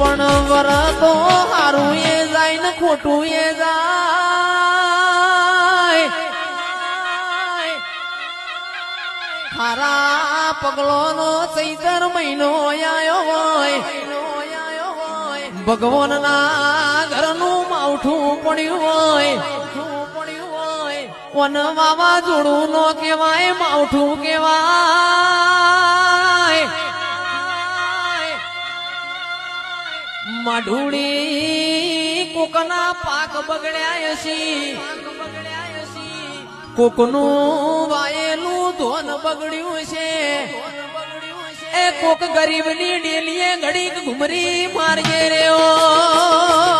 પણ વરતો હારું એ જાય ને ખોટું એ જાય ખારા પગલો નો ચૈતર મહિનો આયો હોય ભગવાન ના ઘરનું માવઠું પડ્યું હોય વન વાવાઝોડું નો કેવાય માવઠું કેવાય માઢુડી કોકના પાક બગડ્યા છી કોકનું વાયેલું ધોન બગડ્યું છે એ કોક ગરીબની ડેલીએ ઘડીક ઘુમરી માર્ગે રહ્યો